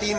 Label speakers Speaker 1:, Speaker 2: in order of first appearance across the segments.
Speaker 1: 3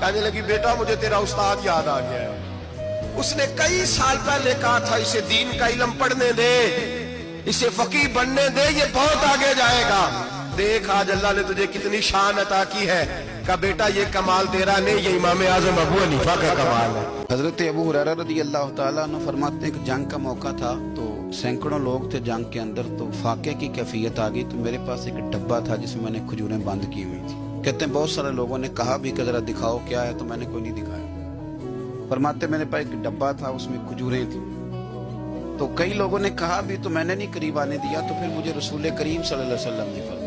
Speaker 1: کہنے لگی بیٹا مجھے تیرا استاد یاد آ گیا ہے، اس نے کئی سال پہلے کہا تھا اسے دین کا علم پڑھنے دے، اسے فقیہ بننے دے، یہ بہت آگے جائے گا۔ دیکھ آج اللہ نے تجھے کتنی شان عطا کی ہے۔ کہا بیٹا یہ کمال تیرا نہیں، یہ امام اعظم ابو حنیفہ کا کمال ہے۔
Speaker 2: حضرت ابو ہریرہ رضی اللہ تعالیٰ عنہ فرماتے ہیں کہ جنگ کا موقع تھا تو سینکڑوں لوگ تھے جنگ کے اندر، تو فاقے کی کیفیت آ گئی، تو میرے پاس ایک ڈبہ تھا جس میں میں نے کھجوریں بند کی ہوئی تھی۔ کہتے ہیں بہت سارے لوگوں نے کہا بھی کہ ذرا دکھاؤ کیا ہے، تو میں نے کوئی نہیں دکھایا۔ فرماتے میرے پاس ایک ڈبہ تھا، اس میں کھجوریں تھیں، تو کئی لوگوں نے کہا بھی تو میں نے نہیں قریب آنے دیا، تو پھر مجھے رسول کریم صلی اللہ علیہ وسلم نے فرمایا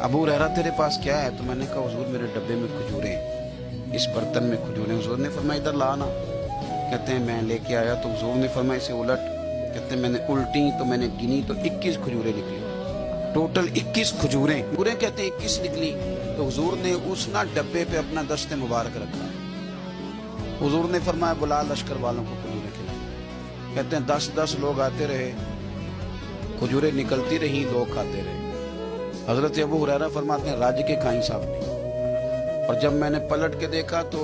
Speaker 2: ابو ہریرہ تیرے پاس کیا ہے؟ تو میں نے کہا حضور میرے ڈبے میں کھجوریں، اس برتن میں کھجوریں۔ حضور نے فرمایا ادھر لانا۔ کہتے ہیں میں لے کے آیا تو حضور نے فرمایا اسے الٹ۔ کہتے ہیں میں نے الٹی تو میں نے گنی تو 21 کھجوریں نکلی، ٹوٹل 21 کھجوریں پورے کہتے ہیں 21 نکلی۔ تو حضور نے اس نا ڈبے پہ اپنا دست مبارک رکھا۔ حضور نے فرمایا بلا لشکر والوں کو کھجوریں کھلائیں۔ کہتے ہیں 10 لوگ آتے رہے، کھجوریں نکلتی رہی، لوگ کھاتے رہے۔ حضرت ابو ہریرہ فرماتے ہیں راج کے کھائیں صاحب نے، اور جب میں نے پلٹ کے دیکھا تو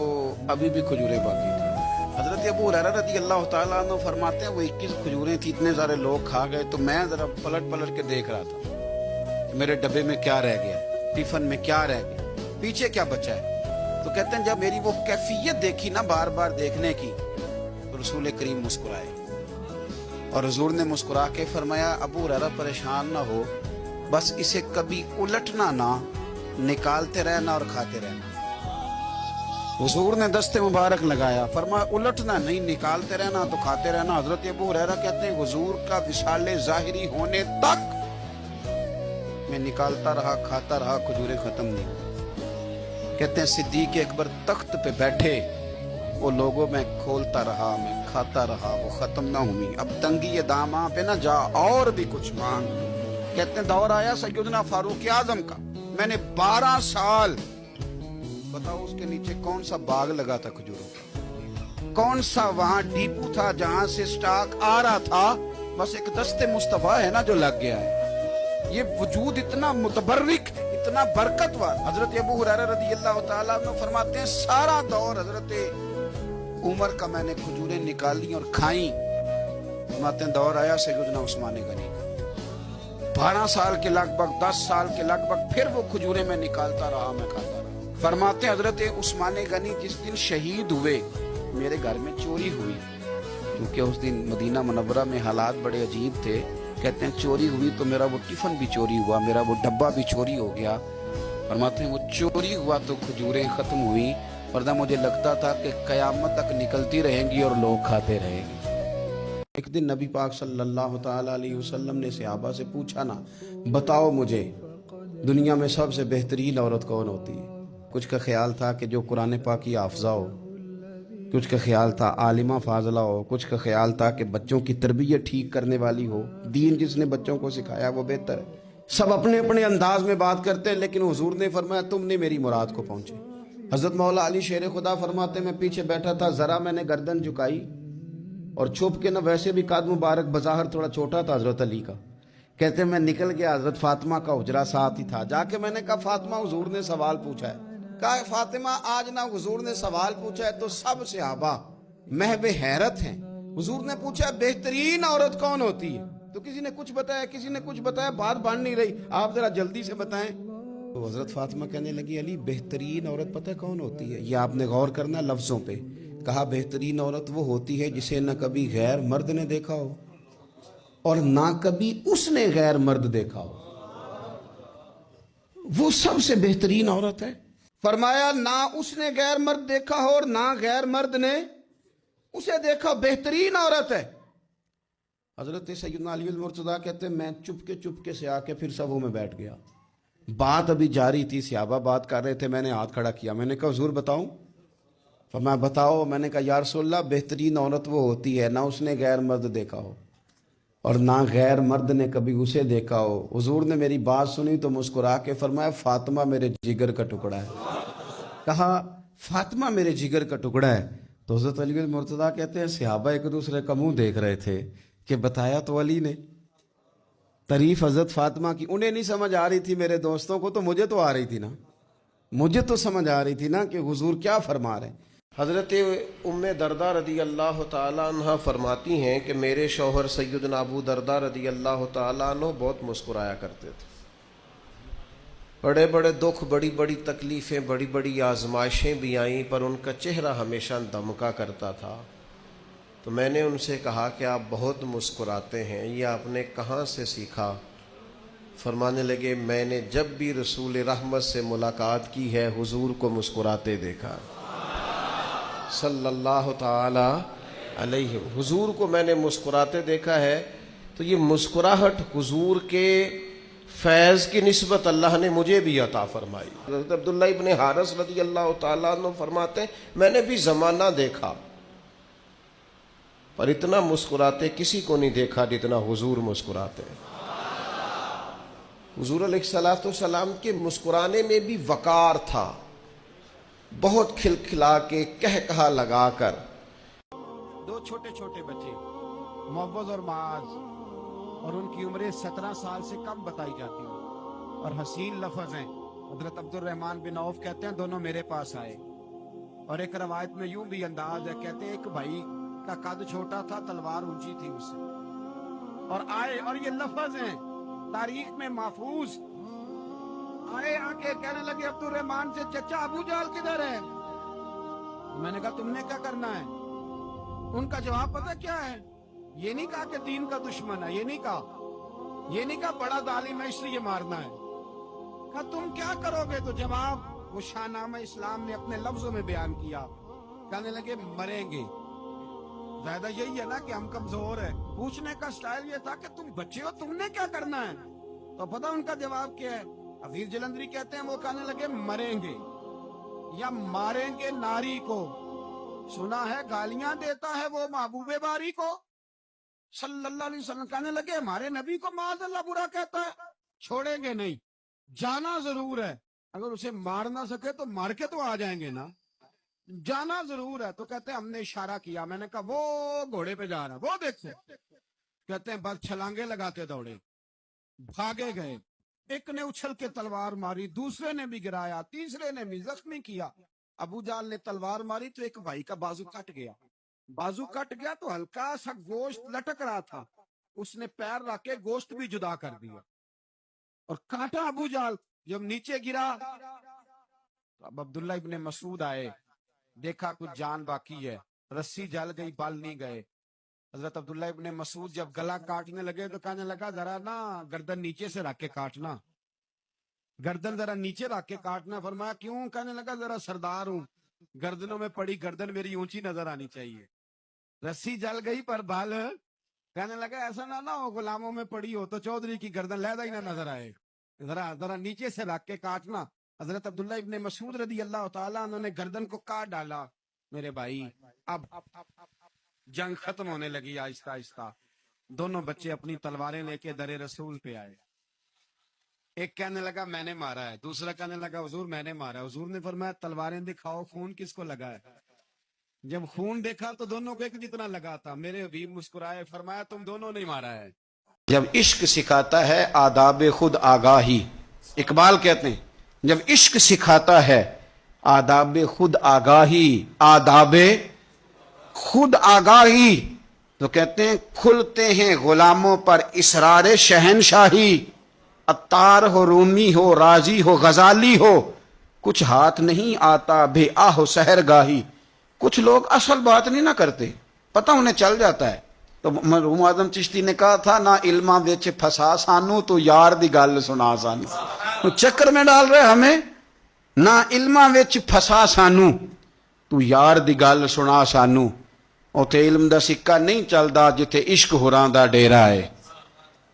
Speaker 2: ابھی بھی کھجوریں باقی تھی۔ حضرت ابو ہریرہ رضی اللہ تعالیٰ عنہ فرماتے ہیں وہ 21 کھجوریں تھی، اتنے سارے لوگ کھا گئے، تو میں ذرا پلٹ کے دیکھ رہا تھا کہ میرے ڈبے میں کیا رہ گیا، ٹفن میں کیا رہ گیا، پیچھے کیا بچا ہے۔ تو کہتے ہیں جب میری وہ کیفیت دیکھی نا بار بار دیکھنے کی، تو رسول کریم مسکرائے، اور حضور نے مسکرا کے فرمایا ابو ہریرہ پریشان نہ ہو، بس اسے کبھی الٹنا نہ، نکالتے رہنا اور کھاتے رہنا۔ حضور نے دست مبارک لگایا، فرمایا الٹنا نہیں، نکالتے رہنا تو کھاتے رہنا۔ حضرت ابو ہریرہ کہتے ہیں حضور کا وصال ظاہری ہونے تک میں نکالتا رہا، کھاتا رہا، کھجوریں ختم نہیں ہوئی۔ کہتے ہیں صدیق اکبر تخت پہ بیٹھے، وہ لوگوں میں کھولتا رہا، میں کھاتا رہا، وہ ختم نہ ہوئی۔ اب تنگی داماں پہ نہ جا، اور بھی کچھ مانگ۔ کہتے ہیں دور آیا سیدنا فاروق اعظم کا، میں نے 12 سال، بتاؤ اس کے نیچے کون سا باغ لگا تھا کھجوروں کا، کون سا وہاں ڈیپو تھا جہاں سے سٹاک آ رہا تھا، بس ایک دست مصطفیٰ ہے نا جو لگ گیا ہے۔ یہ وجود اتنا متبرک ہے، اتنا برکت والا۔ حضرت ابو ہریرہ رضی اللہ تعالیٰ عنہ فرماتے ہیں سارا دور حضرت عمر کا میں نے کھجوریں نکالی اور کھائیں۔ فرماتے ہیں دور آیا سیدنا عثمان غنی کا، 12 سال کے لگ بھگ، 10 سال کے لگ بھگ، پھر وہ کھجوریں میں نکالتا رہا، میں کھاتا رہا۔ فرماتے ہیں حضرت عثمان غنی جس دن شہید ہوئے، میرے گھر میں چوری ہوئی، کیونکہ اس دن مدینہ منورہ میں حالات بڑے عجیب تھے۔ کہتے ہیں چوری ہوئی تو میرا وہ ٹفن بھی چوری ہوا، میرا وہ ڈبہ بھی چوری ہو گیا۔ فرماتے ہیں وہ چوری ہوا تو کھجوریں ختم ہوئی، ورنہ مجھے لگتا تھا کہ قیامت تک نکلتی رہیں گی اور لوگ کھاتے رہیں گے۔ ایک دن نبی پاک صلی اللہ تعالیٰ علیہ وسلم نے صحابہ سے پوچھا نا بتاؤ مجھے دنیا میں سب سے بہترین عورت کون ہوتی ہے؟ کچھ کا خیال تھا کہ جو قرآن پاک کی حافظہ ہو، کچھ کا خیال تھا عالمہ فاضلہ ہو، کچھ کا خیال تھا کہ بچوں کی تربیت ٹھیک کرنے والی ہو، دین جس نے بچوں کو سکھایا وہ بہتر ہے۔ سب اپنے اپنے انداز میں بات کرتے ہیں، لیکن حضور نے فرمایا تم نے میری مراد کو پہنچے۔ حضرت مولا علی شیر خدا فرماتے میں پیچھے بیٹھا تھا، ذرا میں نے گردن جھکائی اور چھپ کے، نہ ویسے بھی قد مبارک بظاہر تھوڑا چھوٹا تھا حضرت علی کا، کہتے ہیں میں نکل گیا، حضرت فاطمہ کا حجرہ ساتھ ہی تھا، جا کے میں نے کہا فاطمہ حضور نے سوال پوچھا ہے۔ کہا فاطمہ آج نہ حضور نے سوال پوچھا ہے تو سب صحابہ محو حیرت ہیں۔ حضور نے پوچھا بہترین عورت کون ہوتی ہے، تو کسی نے کچھ بتایا، کسی نے کچھ بتایا، بات بن نہیں رہی، آپ ذرا جلدی سے بتائیں۔ تو حضرت فاطمہ کہنے لگی علی بہترین عورت پتہ کون ہوتی ہے؟ یہ آپ نے غور کرنا لفظوں پہ۔ کہا بہترین عورت وہ ہوتی ہے جسے نہ کبھی غیر مرد نے دیکھا ہو اور نہ کبھی اس نے غیر مرد دیکھا ہو، وہ سب سے بہترین عورت ہے۔ فرمایا نہ اس نے غیر مرد دیکھا ہو اور نہ غیر مرد نے اسے دیکھا، بہترین عورت ہے۔ حضرت سیدنا علی المرتضیٰ کہتے ہیں میں چپ کے سے آ کے پھر صفوں میں بیٹھ گیا، بات ابھی جاری تھی، صحابہ بات کر رہے تھے، میں نے ہاتھ کھڑا کیا، میں نے کہا حضور بتاؤں؟ فرمایا بتاؤ۔ میں نے کہا یا رسول اللہ بہترین عورت وہ ہوتی ہے نہ اس نے غیر مرد دیکھا ہو اور نہ غیر مرد نے کبھی اسے دیکھا ہو۔ حضور نے میری بات سنی تو مسکرا کے فرمایا فاطمہ میرے جگر کا ٹکڑا ہے۔ کہا فاطمہ میرے جگر کا ٹکڑا ہے۔ تو حضرت علی المرتضیٰ کہتے ہیں صحابہ ایک دوسرے کا منہ دیکھ رہے تھے کہ بتایا تو علی نے، تعریف حضرت فاطمہ کی انہیں نہیں سمجھ آ رہی تھی، میرے دوستوں کو تو، مجھے تو آ رہی تھی نا، مجھے تو سمجھ آ رہی تھی نا کہ حضور کیا فرما رہے ہیں.
Speaker 1: حضرت ام دردہ رضی اللہ تعالیٰ عنہ فرماتی ہیں کہ میرے شوہر سیدنا ابو دردہ رضی اللہ تعالیٰ عنہ بہت مسکرایا کرتے تھے. بڑے بڑے دکھ، بڑی بڑی تکلیفیں، بڑی بڑی آزمائشیں بھی آئیں، پر ان کا چہرہ ہمیشہ دمکا کرتا تھا. تو میں نے ان سے کہا کہ آپ بہت مسکراتے ہیں، یہ آپ نے کہاں سے سیکھا؟ فرمانے لگے میں نے جب بھی رسول رحمت سے ملاقات کی ہے حضور کو مسکراتے دیکھا صلی اللہ تعالی علیہ. حضور کو میں نے مسکراتے دیکھا ہے. تو یہ مسکراہٹ حضور کے فیض کی نسبت اللہ نے مجھے بھی عطا فرمائی. حضرت عبداللہ ابن حارث رضی اللہ تعالیٰ عنہ فرماتے ہیں میں نے بھی زمانہ دیکھا پر اتنا مسکراتے کسی کو نہیں دیکھا جتنا حضور مسکراتے. حضور علیہ الصلوۃ والسلام کے مسکرانے میں بھی وقار تھا، بہت کھلکھلا کے کہا لگا کر.
Speaker 2: دو چھوٹے چھوٹے بچے معوذ اور معاذ، اور ان کی عمریں 17 سال سے کم بتائی جاتی ہیں، اور حسین لفظ ہیں. حضرت عبد الرحمن بن عوف کہتے ہیں دونوں میرے پاس آئے، اور ایک روایت میں یوں بھی انداز ہے، کہتے ہیں ایک بھائی کا قد چھوٹا تھا، تلوار اونچی تھی اس سے، اور آئے، اور یہ لفظ ہیں تاریخ میں محفوظ. آئے آ کے کہنے لگے عبد الرحمن سے چچا ابو جہل کدھر ہے؟ میں نے کہا تم نے کیا کرنا ہے؟ ان کا جواب پتہ کیا ہے؟ یہ نہیں کہا کہ دین کا دشمن ہے، یہ نہیں کہا بڑا ظالم ہے اس لیے مارنا ہے. کہا تم کیا کرو گے؟ تو جواب وہ شاہ نامہ اسلام نے اپنے لفظوں میں بیان کیا. کہنے لگے مریں گے. زیادہ یہی ہے نا کہ ہم کمزور ہیں. پوچھنے کا سٹائل یہ تھا کہ تم بچے ہو، تم نے کیا کرنا ہے؟ تو پتہ ان کا جواب کیا ہے؟ عزیز جلندری کہتے ہیں وہ کہنے لگے مریں گے یا ماریں گے ناری کو. سنا ہے گالیاں دیتا ہے وہ محبوب باری کو صلی اللہ علیہ وسلم. کہنے لگے ہمارے نبی کو معاذ اللہ برا کہتا ہے، چھوڑیں گے نہیں، جانا ضرور ہے. اگر اسے مار نہ سکے تو مار کے تو آ جائیں گے نا، جانا ضرور ہے. تو کہتے ہیں ہم نے اشارہ کیا، میں نے کہا وہ گھوڑے پہ جا رہا، وہ دیکھتے. کہتے ہیں بس چھلانگے لگاتے دوڑے، بھاگے گئے. ایک نے اچھل کے تلوار ماری، دوسرے نے بھی گرایا، تیسرے نے بھی زخمی کیا. ابو جہل نے تلوار ماری تو ایک بھائی کا بازو کٹ گیا تو ہلکا سا گوشت لٹک رہا تھا، اس نے پیر رکھ کے گوشت بھی جدا کر دیا اور کاٹا ابو جہل. جب نیچے گرا تو اب عبداللہ ابن مسعود آئے، دیکھا کچھ جان باقی ہے، رسی جل گئی، بال نہیں گئے. حضرت عبداللہ ابن مسعود جب گلا کاٹنے لگے تو کہنے لگا ذرا نا گردن نیچے سے رکھ کے کاٹنا، گردن ذرا نیچے رکھ کے کاٹنا. فرمایا کیوں؟ کہنے لگا ذرا سردار ہوں، گردنوں میں پڑی گردن میری اونچی نظر آنی چاہیے. رسی جل گئی پر بال. کہنے لگا ایسا نہ ہو غلاموں میں پڑی ہو تو چودھری کی گردن لہدہ ہی نہ نظر آئے، ذرا نیچے سے رکھ کے کاٹنا. حضرت عبداللہ ابن مسعود رضی اللہ تعالیٰ انہوں نے گردن کو کاٹ ڈالا. میرے بھائی اب جنگ ختم ہونے لگی آہستہ آہستہ. دونوں بچے اپنی تلواریں لے کے در رسول پہ آئے. ایک کہنے لگا میں نے مارا ہے، دوسرا کہنے لگا حضور میں نے مارا ہے. حضور نے فرمایا تلواریں دکھاؤ، خون کس کو لگا ہے؟ جب خون دیکھا تو دونوں کو ایک جتنا لگا تھا. میرے حبیب مسکرائے، فرمایا تم دونوں نے مارا ہے.
Speaker 1: جب عشق سکھاتا ہے آداب خود آگاہی، اقبال کہتے ہیں جب عشق سکھاتا ہے آداب خود آگاہی، آداب خود آگاہی، تو کہتے ہیں کھلتے ہیں غلاموں پر اسرار شہنشاہی. عطار ہو، رومی ہو، رازی ہو، غزالی ہو، کچھ ہاتھ نہیں آتا بے آہ سحر گاہی. کچھ لوگ اصل بات نہیں نہ کرتے، پتہ انہیں چل جاتا ہے. تو مرحوم اعظم چشتی نے کہا تھا نہ علماں وچ پھسا سانو تو یار دی گل سنا سانو. چکر میں ڈال رہے ہمیں، نہ علماں وچ پھسا سانو تو یار دی گل سنا سانو. اوتھے علم دا سکہ نہیں چلدا جتھے عشق ہوراں دا ڈیرا ہے.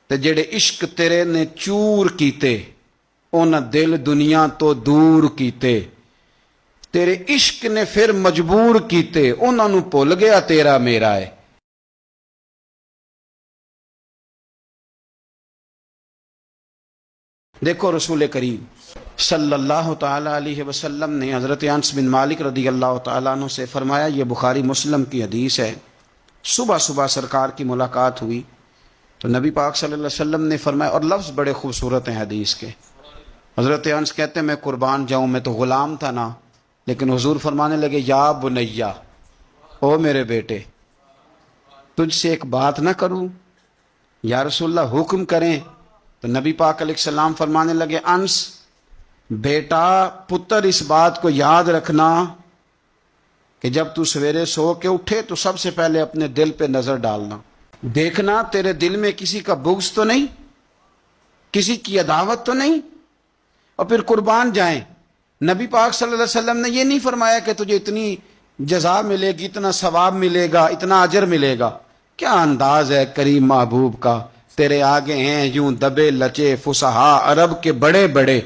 Speaker 1: تے جڑے عشق تیرے نے چور کیتے انہاں دل دنیا تو دور کیتے. تیرے عشق نے پھر مجبور کیتے انہاں نو بھول گیا تیرا میرا ہے. دیکھو رسول کریم صلی اللہ تعالیٰ علیہ وسلم نے حضرت انس بن مالک رضی اللہ تعالیٰ عنہ سے فرمایا، یہ بخاری مسلم کی حدیث ہے، صبح صبح سرکار کی ملاقات ہوئی تو نبی پاک صلی اللہ علیہ وسلم نے فرمایا، اور لفظ بڑے خوبصورت ہیں حدیث کے،
Speaker 2: حضرت انس کہتے ہیں میں قربان جاؤں، میں تو غلام تھا نا، لیکن حضور فرمانے لگے یا بنیا، او میرے بیٹے، تجھ سے ایک بات نہ کروں؟ یا رسول اللہ حکم کریں؟ تو نبی پاک علیہ السلام فرمانے لگے انس بیٹا پتر اس بات کو یاد رکھنا کہ جب تو سویرے سو کے اٹھے تو سب سے پہلے اپنے دل پہ نظر ڈالنا، دیکھنا تیرے دل میں کسی کا بغض تو نہیں، کسی کی عداوت تو نہیں، اور پھر قربان جائیں۔ نبی پاک صلی اللہ علیہ وسلم نے یہ نہیں فرمایا کہ تجھے اتنی جزا ملے گی، اتنا ثواب ملے گا، اتنا اجر ملے گا۔ کیا انداز ہے کریم محبوب کا، تیرے آگے ہیں یوں دبے لچے فصحا عرب کے بڑے بڑے،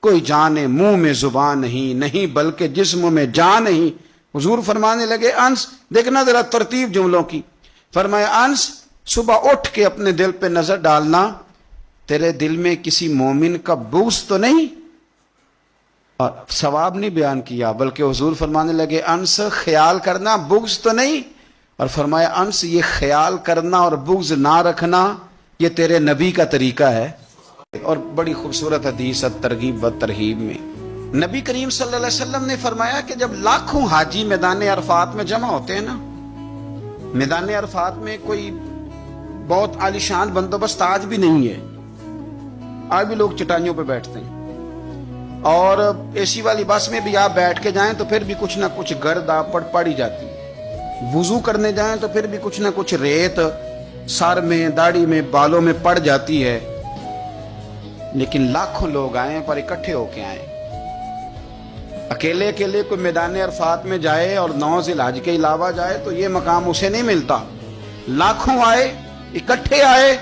Speaker 2: کوئی جانے منہ میں زبان نہیں بلکہ جسم میں جان نہیں۔ حضور فرمانے لگے انس دیکھنا ذرا ترتیب جملوں کی، فرمایا انس صبح اٹھ کے اپنے دل پہ نظر ڈالنا، تیرے دل میں کسی مومن کا بغض تو نہیں۔ اور ثواب نہیں بیان کیا بلکہ حضور فرمانے لگے انس خیال کرنا بغض تو نہیں، اور فرمایا انس یہ خیال کرنا اور بغض نہ رکھنا یہ تیرے نبی کا طریقہ ہے۔ اور بڑی خوبصورت حدیث ترغیب و ترہیب میں نبی کریم صلی اللہ علیہ وسلم نے فرمایا کہ جب لاکھوں حاجی میدان عرفات میں جمع ہوتے ہیں نا، میدان عرفات میں کوئی بہت عالیشان بندوبست آج بھی نہیں ہے، آج بھی لوگ چٹائیوں پہ بیٹھتے ہیں، اور اے سی والی بس میں بھی آپ بیٹھ کے جائیں تو پھر بھی کچھ نہ کچھ گرد آپ پڑ ہی جاتی ہے، وضو کرنے جائیں تو پھر بھی کچھ نہ کچھ ریت سر میں داڑھی میں بالوں میں پڑ جاتی ہے، لیکن لاکھوں لوگ آئیں پر اکٹھے ہو کے آئیں۔ اکیلے اکیلے کوئی میدان عرفات میں جائے اور 9 ذی الحج کے علاوہ جائے تو یہ مقام اسے نہیں ملتا، لاکھوں آئے اکٹھے آئے۔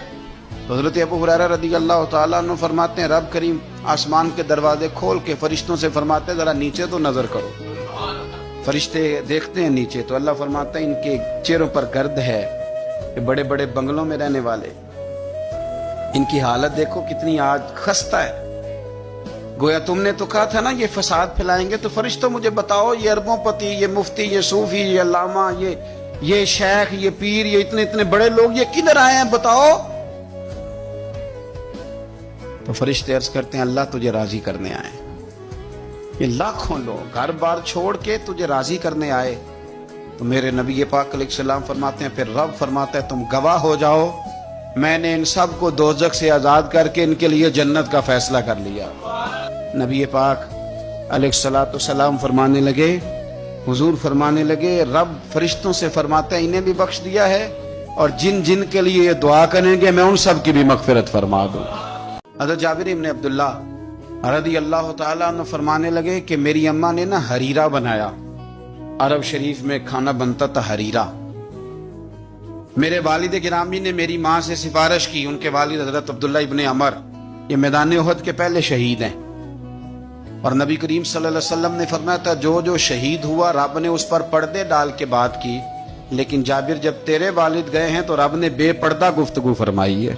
Speaker 2: تو حضرت ابو ہریرہ رضی اللہ تعالیٰ عنہ فرماتے ہیں رب کریم آسمان کے دروازے کھول کے فرشتوں سے فرماتے ہیں ذرا نیچے تو نظر کرو۔ فرشتے دیکھتے ہیں نیچے تو اللہ فرماتا ہے ان کے چہروں پر گرد ہے، یہ بڑے بڑے بنگلوں میں رہنے والے، ان کی حالت دیکھو کتنی آج خستہ ہے، گویا تم نے تو کہا تھا نا یہ فساد پھیلائیں گے، تو فرشتوں مجھے بتاؤ یہ اربوں پتی، یہ مفتی، یہ صوفی، یہ علامہ، یہ شیخ، یہ پیر، یہ اتنے بڑے لوگ یہ کدھر آئے ہیں بتاؤ؟ تو فرشتے عرض کرتے ہیں اللہ تجھے راضی کرنے آئے، یہ لاکھوں لوگ گھر بار چھوڑ کے تجھے راضی کرنے آئے۔ تو میرے نبی پاک علیہ السلام فرماتے ہیں پھر رب فرماتا ہے تم گواہ ہو جاؤ میں نے ان سب کو دوزخ سے آزاد کر کے ان کے لیے جنت کا فیصلہ کر لیا۔ نبی پاک علیہ السلام فرمانے لگے، حضور فرمانے لگے رب فرشتوں سے فرماتا ہے انہیں بھی بخش دیا ہے، اور جن جن کے لیے یہ دعا کریں گے میں ان سب کی بھی مغفرت فرما دوں۔ حضرت جابر ابن عبداللہ رضی اللہ تعالیٰ عنہ فرمانے لگے کہ میری اماں نے نا حریرہ بنایا، عرب شریف میں کھانا بنتا تھا حریرہ۔ میرے والد گرامی نے میری ماں سے سفارش کی، ان کے والد حضرت عبداللہ ابن عمر یہ میدان احد کے پہلے شہید ہیں، اور نبی کریم صلی اللہ علیہ وسلم نے فرمایا تھا جو جو شہید ہوا رب نے اس پر پردے ڈال کے بات کی، لیکن جابر جب تیرے والد گئے ہیں تو رب نے بے پردہ گفتگو فرمائی ہے۔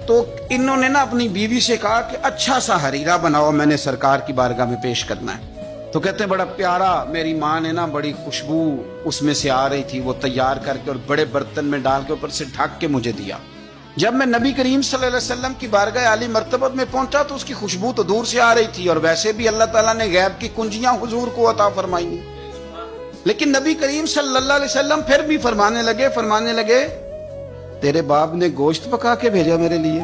Speaker 2: تو انہوں نے نا اپنی بیوی سے کہا کہ اچھا سا حریرہ بناؤ میں نے سرکار کی بارگاہ میں پیش کرنا ہے۔ تو کہتے ہیں بڑا پیارا، میری ماں نے نا بڑی خوشبو اس میں سے آ رہی تھی، وہ تیار کر کے اور بڑے برتن میں ڈال کے اوپر سے ڈھک کے مجھے دیا۔ جب میں نبی کریم صلی اللہ علیہ وسلم کی بارگاہ عالی مرتبت میں پہنچا تو اس کی خوشبو تو دور سے آ رہی تھی، اور ویسے بھی اللہ تعالیٰ نے غیب کی کنجیاں حضور کو عطا فرمائی ہیں، لیکن نبی کریم صلی اللہ علیہ وسلم پھر بھی فرمانے لگے تیرے باپ نے گوشت پکا کے بھیجا میرے لیے،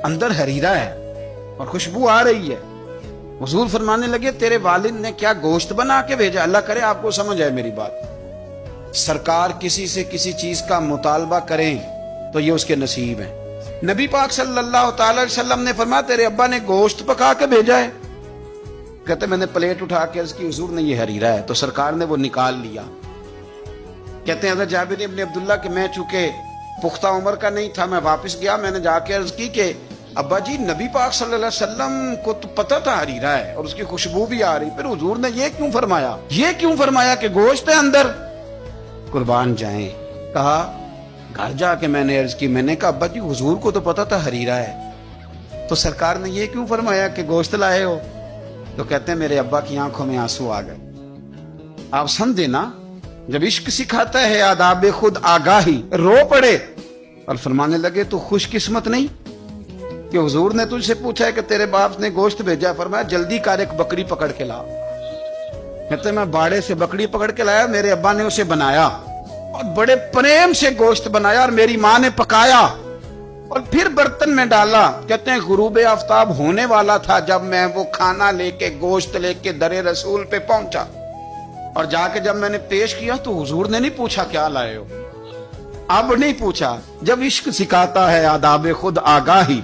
Speaker 2: اندر حریرہ ہے اور خوشبو آ رہی ہے۔ حضور فرمانے لگے تیرے والد نے کیا گوشت بنا کے بھیجا؟ اللہ کرے آپ کو سمجھ آئے میری بات۔ سرکار کسی سے کسی چیز کا مطالبہ کریں تو یہ اس کے نصیب ہے۔ نبی پاک صلی اللہ تعالی علیہ وسلم نے فرمایا تیرے ابا نے گوشت پکا کے بھیجا ہے؟ کہتے میں نے پلیٹ اٹھا کے عرض کی حضور نے یہ حریرہ ہے، تو سرکار نے وہ نکال لیا۔ کہتے ہیں حضرت جابر ابن عبداللہ کہ میں چونکہ پختہ عمر کا نہیں تھا، میں واپس گیا، میں نے جا کے عرض کی کہ ابا جی نبی پاک صلی اللہ علیہ وسلم کو تو پتہ تھا حریرہ ہے اور اس کی خوشبو بھی آ رہی، پھر حضور نے یہ کیوں فرمایا کہ گوشت ہے اندر؟ قربان جائیں، کہا گھر جا کے میں نے عرض کی، میں نے کہا ابا جی حضور کو تو پتہ تھا حریرہ ہے، تو سرکار نے یہ کیوں فرمایا کہ گوشت لائے ہو؟ تو کہتے ہیں میرے ابا کی آنکھوں میں آنسو آ گئے۔ آپ سمجھے نا، جب عشق سکھاتا ہے آداب خود آگاہی، رو پڑے اور فرمانے لگے تو خوش قسمت نہیں کہ حضور نے تجھ سے پوچھا ہے کہ تیرے باپ نے گوشت بھیجا، فرمایا جلدی کر ایک بکری پکڑ کے لا۔ کہتے ہیں میں باڑے سے بکری پکڑ کے لایا، میرے ابا نے اسے بنایا اور بڑے پریم سے گوشت بنایا اور میری ماں نے پکایا اور پھر برتن میں ڈالا۔ کہتے ہیں غروب آفتاب ہونے والا تھا جب میں وہ کھانا لے کے گوشت لے کے در رسول پہ پہنچا، اور جا کے جب میں نے پیش کیا تو حضور نے نہیں پوچھا کیا لائے ہو، اب نہیں پوچھا۔ جب عشق سکھاتا ہے آداب خود آگاہی،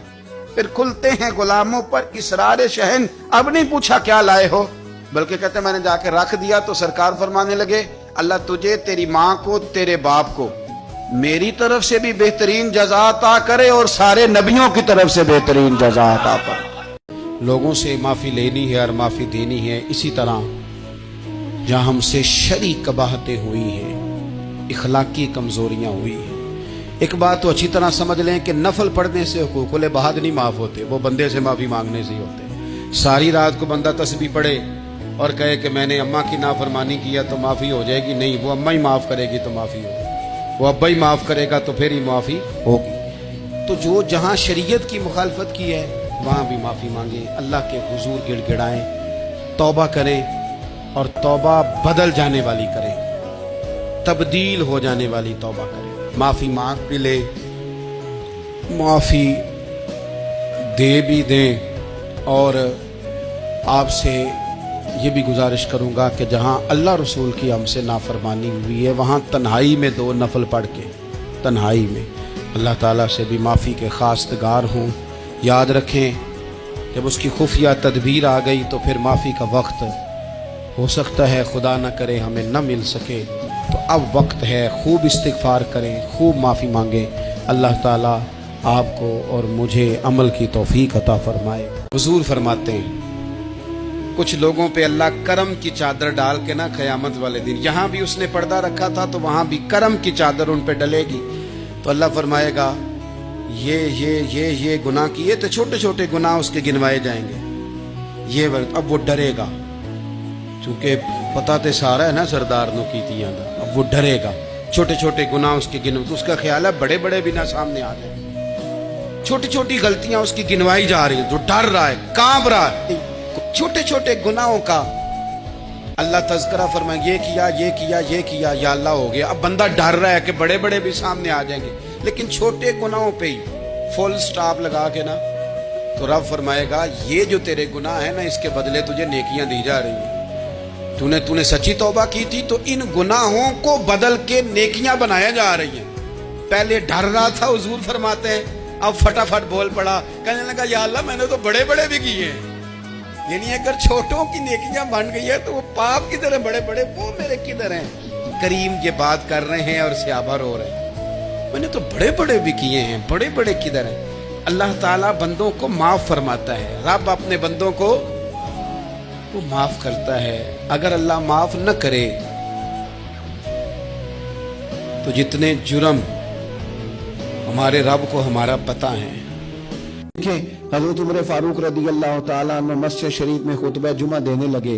Speaker 2: پھر کھلتے ہیں غلاموں پر اسرار شہن، اب نہیں پوچھا کیا لائے ہو، بلکہ کہتے ہیں میں نے جا کے رکھ دیا تو سرکار فرمانے لگے اللہ تجھے، تیری ماں کو، تیرے باپ کو میری طرف سے بھی بہترین جزا عطا کرے اور سارے نبیوں کی طرف سے بہترین جزا عطا کرے۔ لوگوں سے معافی لینی ہے اور معافی دینی ہے۔ اسی طرح جہاں ہم سے شرعی قباحتیں ہوئی ہیں، اخلاقی کمزوریاں ہوئی ہیں، ایک بات تو اچھی طرح سمجھ لیں کہ نفل پڑھنے سے حقوق العباد نہیں معاف ہوتے، وہ بندے سے معافی مانگنے سے ہی ہوتے۔ ساری رات کو بندہ تسبیح پڑھے اور کہے کہ میں نے اماں کی نافرمانی کیا تو معافی ہو جائے گی، نہیں، وہ اماں ہی معاف کرے گی تو معافی ہوگی، وہ ابا ہی معاف کرے گا تو پھر ہی معافی ہوگی۔ تو جو جہاں شریعت کی مخالفت کی ہے وہاں بھی معافی مانگیں، اللہ کے حضور گڑ گڑائیں، توبہ کریں اور توبہ بدل جانے والی کریں، تبدیل ہو جانے والی توبہ کریں۔ معافی مانگ بھی لے، معافی دے بھی دیں، اور آپ سے یہ بھی گزارش کروں گا کہ جہاں اللہ رسول کی ہم سے نافرمانی ہوئی ہے وہاں تنہائی میں 2 نفل پڑھ کے تنہائی میں اللہ تعالیٰ سے بھی معافی کے خواستگار ہوں۔ یاد رکھیں جب اس کی خفیہ تدبیر آ گئی تو پھر معافی کا وقت ہو سکتا ہے خدا نہ کرے ہمیں نہ مل سکے، تو اب وقت ہے، خوب استغفار کریں، خوب معافی مانگیں۔ اللہ تعالیٰ آپ کو اور مجھے عمل کی توفیق عطا فرمائے۔ حضور فرماتے ہیں کچھ لوگوں پہ اللہ کرم کی چادر ڈال کے نا قیامت والے دن، یہاں بھی اس نے پردہ رکھا تھا تو وہاں بھی کرم کی چادر ان پہ ڈلے گی، تو اللہ فرمائے گا یہ گناہ کیے تو چھوٹے چھوٹے گناہ اس کے گنوائے جائیں گے، یہ وقت اب وہ ڈرے گا، چونکہ پتہ تے سارا ہے نا سردار نو کیتیاں دا، اب وہ ڈرے گا، چھوٹے چھوٹے گناہ اس کے گنو، تو اس کا خیال ہے بڑے بڑے بھی نہ سامنے آ جائیں، چھوٹی چھوٹی غلطیاں اس کی گنوائی جا رہی ہیں، جو ڈر رہا ہے، کانپ رہا ہے، چھوٹے چھوٹے گناہوں کا اللہ تذکرہ فرمائے یہ کیا یہ کیا یہ کیا، یا اللہ ہو گیا۔ اب بندہ ڈر رہا ہے کہ بڑے بڑے بھی سامنے آ جائیں گے، لیکن چھوٹے گناہوں پہ ہی فل سٹاپ لگا کے نا تو رب فرمائے گا یہ جو تیرے گناہ ہیں نا اس کے بدلے تجھے نیکیاں دی جا رہی ہیں، تو نے سچی توبہ کی تھی تو ان گناہوں کو بدل کے نیکیاں بنایا جا رہی ہیں۔ پہلے ڈر رہا تھا، حضور فرماتے ہیں اب فٹافٹ بول پڑا، کہنے لگا یا اللہ میں نے تو بڑے بڑے بھی کیے ہیں، یعنی اگر چھوٹوں کی نیکیاں بن گئی ہے تو وہ پاپ کدھر ہیں بڑے بڑے، وہ میرے کدھر ہیں۔ کریم یہ بات کر رہے ہیں اور صحابہ رو رہے ہیں، میں نے تو بڑے بڑے بھی کیے ہیں، بڑے بڑے کدھر ہیں۔ اللہ تعالیٰ بندوں کو معاف فرماتا ہے، رب اپنے بندوں کو وہ معاف کرتا ہے۔ اگر اللہ معاف نہ کرے تو جتنے جرم ہمارے رب کو ہمارا پتہ ہے۔
Speaker 3: حضرت عمر فاروق رضی اللہ تعالیٰ عنہ مسجد شریف میں خطبہ جمعہ دینے لگے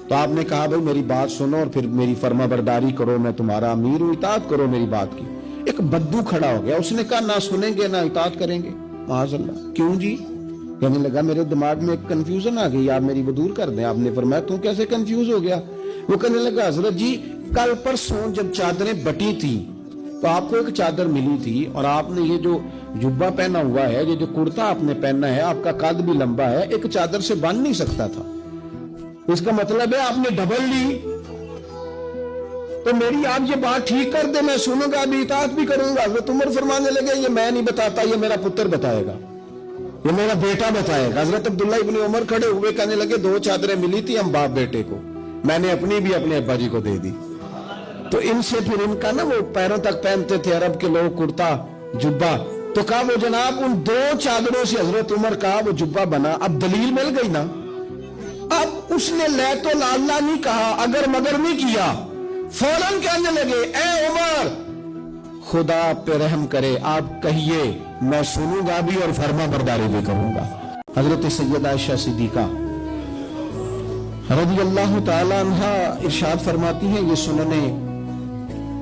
Speaker 3: تو آپ نے کہا بھائی میری بات سنو اور پھر میری فرما برداری کرو، میں تمہارا امیر ہوں، اطاعت کرو میری بات کی۔ ایک بدو کھڑا ہو گیا، اس نے کہا نہ سنیں گے نہ اطاعت کریں گے۔ معاذ اللہ، کیوں جی؟ کہنے لگا میرے دماغ میں ایک کنفیوژن آ گئی، آپ میری وہ دور کر دیں۔ آپ نے فرمایا تو کیسے کنفیوز ہو گیا؟ وہ کہنے لگا حضرت جی کل پرسوں جب چادریں بٹی تھی تو آپ کو ایک چادر ملی تھی اور آپ نے یہ جو جبہ پہنا ہوا ہے، یہ جو کرتا آپ نے پہنا ہے، آپ کا قد بھی لمبا ہے، ایک چادر سے بن نہیں سکتا تھا، اس کا مطلب ہے آپ نے ڈبل لی، تو میری آپ یہ بات ٹھیک کر دے، میں سنوں گا، ابھی اطاعت بھی کروں گا۔ حضرت عمر فرمانے لگے یہ میں نہیں بتاتا، یہ میرا پتر بتائے گا، یہ میرا بیٹا بتائے گا۔ حضرت عبداللہ ابن عمر کھڑے ہوئے کہنے لگے 2 چادریں ملی تھی ہم باپ بیٹے کو، میں نے اپنی بھی اپنے ابا جی کو دے دی۔ تو ان سے پھر ان کا نا وہ پیروں تک پہنتے تھے عرب کے لوگ کرتا جبہ، تو کہا وہ جناب ان 2 چادروں سے حضرت عمر کا وہ جبہ بنا۔ اب دلیل مل گئی نا، اب اس نے لے تو اللہ نہیں کہا، اگر مگر نہیں کیا، فوراً کہنے لگے اے عمر خدا پہ رحم کرے، آپ کہیے میں سنوں گا بھی اور فرما برداری بھی کروں گا۔ حضرت سیدہ عائشہ صدیقہ رضی اللہ تعالی عنہ ارشاد فرماتی ہیں، یہ سنن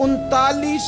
Speaker 2: 39